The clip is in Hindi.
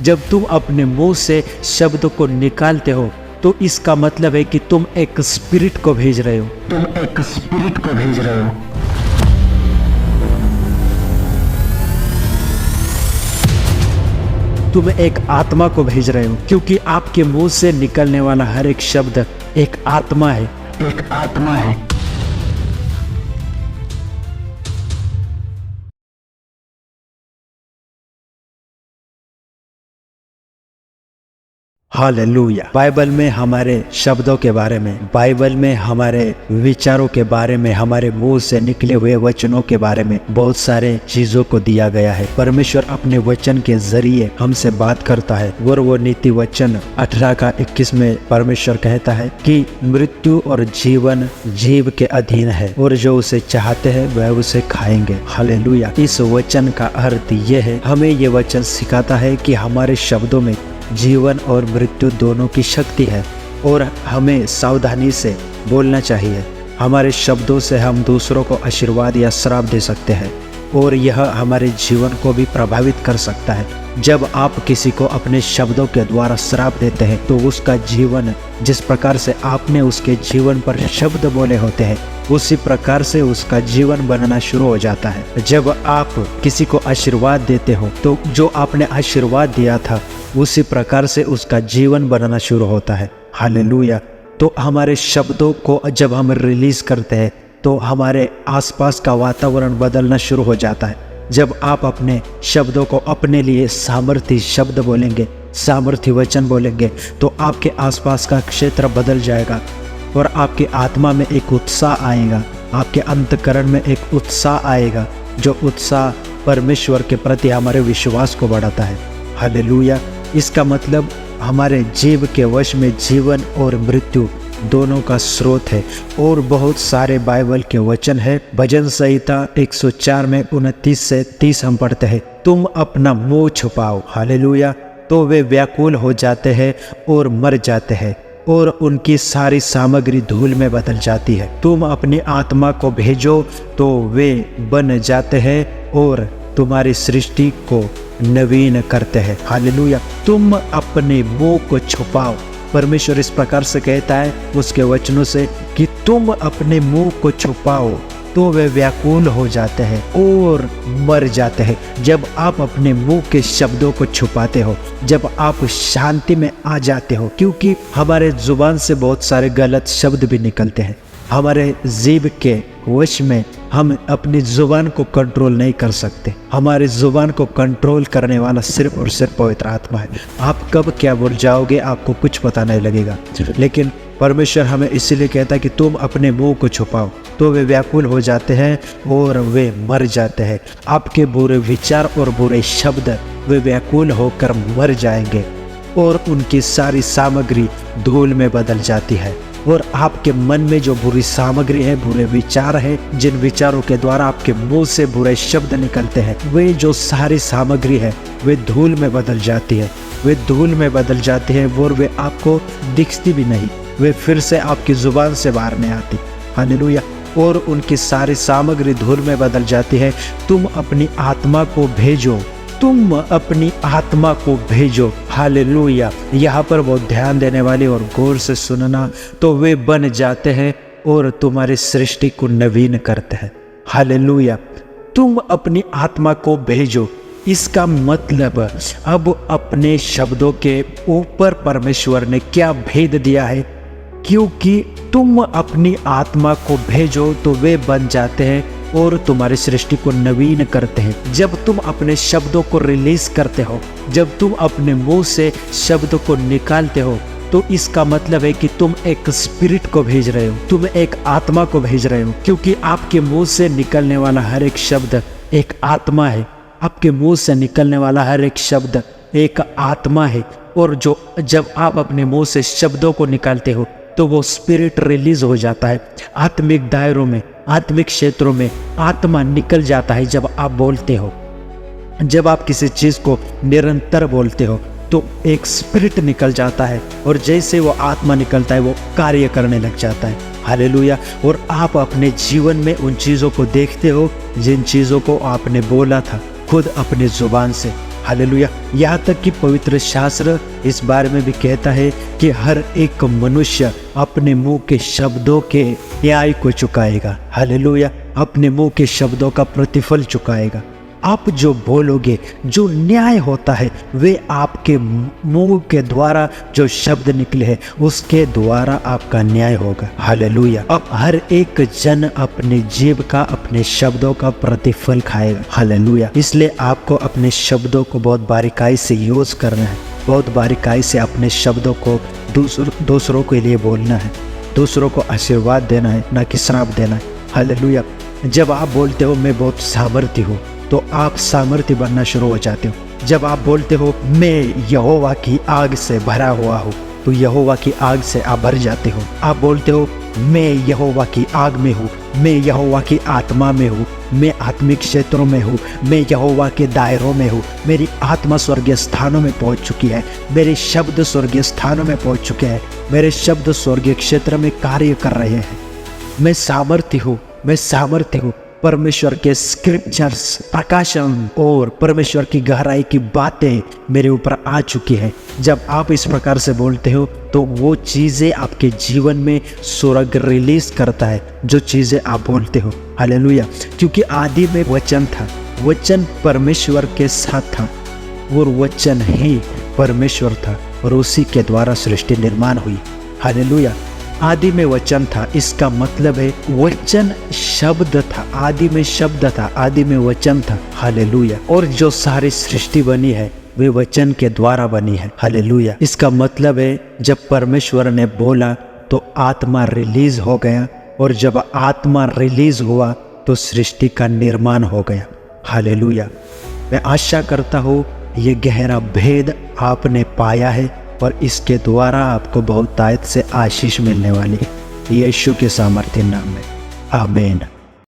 जब तुम अपने मुंह से शब्द को निकालते हो तो इसका मतलब है कि तुम एक स्पिरिट को भेज रहे हो। तुम एक स्पिरिट को भेज रहे हो। तुम एक आत्मा को भेज रहे हो, क्योंकि आपके मुंह से निकलने वाला हर एक शब्द एक आत्मा है। एक आत्मा है। हालेलुया। बाइबल में हमारे शब्दों के बारे में, बाइबल में हमारे विचारों के बारे में, हमारे मुंह से निकले हुए वचनों के बारे में बहुत सारे चीजों को दिया गया है। परमेश्वर अपने वचन के जरिए हमसे बात करता है। और वो नीति वचन 18:21 में परमेश्वर कहता है कि मृत्यु और जीवन जीव के अधीन है और जो उसे चाहते हैं वह उसे खाएंगे। हालेलुया। इस वचन का अर्थ ये है, हमें ये वचन सिखाता है कि हमारे शब्दों में जीवन और मृत्यु दोनों की शक्ति है और हमें सावधानी से बोलना चाहिए। हमारे शब्दों से हम दूसरों को आशीर्वाद या श्राप दे सकते हैं और यह हमारे जीवन को भी प्रभावित कर सकता है। जब आप किसी को अपने शब्दों के द्वारा श्राप देते हैं तो उसका जीवन, जिस प्रकार से आपने उसके जीवन पर शब्द बोले होते हैं, उसी प्रकार से उसका जीवन बनना शुरू हो जाता है। जब आप किसी को आशीर्वाद देते हो तो जो आपने आशीर्वाद दिया था उसी प्रकार से उसका जीवन बनना शुरू होता है। हालेलुया। तो हमारे शब्दों को जब हम रिलीज करते हैं तो हमारे आसपास का वातावरण बदलना शुरू हो जाता है। जब आप अपने शब्दों को अपने लिए सामर्थी शब्द बोलेंगे, सामर्थी वचन बोलेंगे, तो आपके आसपास का क्षेत्र बदल जाएगा और आपकी आत्मा में एक उत्साह आएगा, आपके अंतःकरण में एक उत्साह आएगा, जो उत्साह परमेश्वर के प्रति हमारे विश्वास को बढ़ाता है। हालेलुया। इसका मतलब हमारे जीव के वश में जीवन और मृत्यु दोनों का स्रोत है। और बहुत सारे बाइबल के वचन है। भजन संहिता 104 में 29 से 30 हम पढ़ते हैं, तुम अपना मुंह छुपाओ, हालेलुया, तो वे व्याकुल हो जाते हैं और मर जाते हैं और उनकी सारी सामग्री धूल में बदल जाती है। तुम अपनी आत्मा को भेजो तो वे बन जाते हैं और तुम्हारी सृष्टि को नवीन करते हैं। हालेलुया। तुम अपने मुंह को छुपाओ। परमेश्वर इस प्रकार से कहता है उसके वचनों से कि तुम अपने मुंह को छुपाओ तो वे व्याकुल हो जाते हैं और मर जाते हैं। जब आप अपने मुंह के शब्दों को छुपाते हो, जब आप शांति में आ जाते हो, क्योंकि हमारे जुबान से बहुत सारे गलत शब्द भी निकलते हैं। हमारे जीभ के वश में हम अपनी जुबान को कंट्रोल नहीं कर सकते। हमारी जुबान को कंट्रोल करने वाला सिर्फ और सिर्फ पवित्र आत्मा है। आप कब क्या बोल जाओगे आपको कुछ पता नहीं लगेगा। लेकिन परमेश्वर हमें इसीलिए कहता है कि तुम अपने मुंह को छुपाओ तो वे व्याकुल हो जाते हैं और वे मर जाते हैं। आपके बुरे विचार और बुरे शब्द वे व्याकुल होकर मर जाएंगे और उनकी सारी सामग्री धूल में बदल जाती है। और आपके मन में जो बुरी सामग्री है, बुरे विचार है, जिन विचारों के द्वारा आपके मुंह से बुरे शब्द निकलते हैं, वे जो सारी सामग्री है वे धूल में बदल जाती है। वे धूल में बदल जाती है और वे आपको दिखती भी नहीं, वे फिर से आपकी जुबान से बाहर नहीं आती। हालेलुया। और उनकी सारी सामग्री धूल में बदल जाती है। तुम अपनी आत्मा को भेजो, तुम अपनी आत्मा को भेजो। हालेलुया। यहाँ पर बहुत ध्यान देने वाली और गौर से सुनना, तो वे बन जाते हैं और तुम्हारी सृष्टि को नवीन करते हैं। हालेलुया। तुम अपनी आत्मा को भेजो, इसका मतलब अब अपने शब्दों के ऊपर परमेश्वर ने क्या भेद दिया है, क्योंकि तुम अपनी आत्मा को भेजो तो वे बन जाते हैं और तुम्हारी सृष्टि को नवीन करते हैं। जब तुम अपने शब्दों को रिलीज करते हो, जब तुम अपने मुंह से शब्द को निकालते हो, तो इसका मतलब है कि तुम एक स्पिरिट को भेज रहे हो, तुम एक आत्मा को भेज रहे हो, क्योंकि आपके मुंह से निकलने वाला हर एक शब्द एक आत्मा है। आपके मुंह से निकलने वाला हर एक शब्द एक आत्मा है। और जब आप अपने मुंह से शब्दों को निकालते हो तो वो स्पिरिट रिलीज हो जाता है। आत्मिक दायरों में, आत्मिक क्षेत्रों में आत्मा निकल जाता है। जब आप बोलते हो, जब आप किसी चीज को निरंतर बोलते हो तो एक स्पिरिट निकल जाता है और जैसे वो आत्मा निकलता है वो कार्य करने लग जाता है। हालेलुया। और आप अपने जीवन में उन चीज़ों को देखते हो जिन चीज़ों को आपने बोला था खुद अपने जुबान से। हालेलुया। यहाँ तक कि पवित्र शास्त्र इस बारे में भी कहता है कि हर एक मनुष्य अपने मुंह के शब्दों के न्याय को चुकाएगा। हालेलुया। अपने मुंह के शब्दों का प्रतिफल चुकाएगा। आप जो बोलोगे, जो न्याय होता है, वे आपके मुंह के द्वारा जो शब्द निकले हैं उसके द्वारा आपका न्याय होगा। हालेलुया। अब हर एक जन अपने जीव का, अपने शब्दों का प्रतिफल खाएगा। हालेलुया। इसलिए आपको अपने शब्दों को बहुत बारीकाई से यूज करना है, बहुत बारीकाई से अपने शब्दों को दूसरों के लिए बोलना है, दूसरों को आशीर्वाद देना है, ना कि श्राप देना है। हालेलुया। जब आप बोलते हो मैं बहुत सामर्थ्य हूँ, तो आप सामर्थ्य बनना शुरू हो जाते हो। जब आप बोलते हो मैं यहोवा की आग से भरा हुआ हूँ, तो यहोवा की आग से आप भर जाते हो। आप बोलते हो मैं यहोवा की आग में हूँ, मैं यहोवा की आत्मा में हूँ, मैं आत्मिक क्षेत्रों में हूँ, मैं यहोवा के दायरों में हूँ, मेरी आत्मा स्वर्गीय स्थानों में पहुँच चुकी है, मेरे शब्द स्वर्गीय स्थानों में पहुँच चुके हैं, मेरे शब्द स्वर्गीय क्षेत्र में कार्य कर रहे हैं। मैं सामर्थ्य हूँ, मैं सामर्थ्य हूँ। परमेश्वर के स्क्रिप्चर्स, प्रकाशन और परमेश्वर की गहराई की बातें मेरे ऊपर आ चुकी है। जब आप इस प्रकार से बोलते हो तो वो चीज़ें आपके जीवन में स्वर्ग रिलीज करता है, जो चीज़ें आप बोलते हो। हालेलुया। क्योंकि आदि में वचन था, वचन परमेश्वर के साथ था और वचन ही परमेश्वर था और उसी के द्वारा सृष्टि निर्माण हुई। हालेलुया। आदि में वचन था, इसका मतलब है वचन शब्द था, आदि में शब्द था, आदि में वचन था। हालेलुया। और जो सारी सृष्टि बनी है वे वचन के द्वारा बनी है। हालेलुया। इसका मतलब है जब परमेश्वर ने बोला तो आत्मा रिलीज हो गया, और जब आत्मा रिलीज हुआ तो सृष्टि का निर्माण हो गया। हालेलुया। मैं आशा करता हूँ ये गहरा भेद आपने पाया है और इसके द्वारा आपको बहुतायत से आशीष मिलने वाली है। यीशु के सामर्थ्य नाम में आमीन।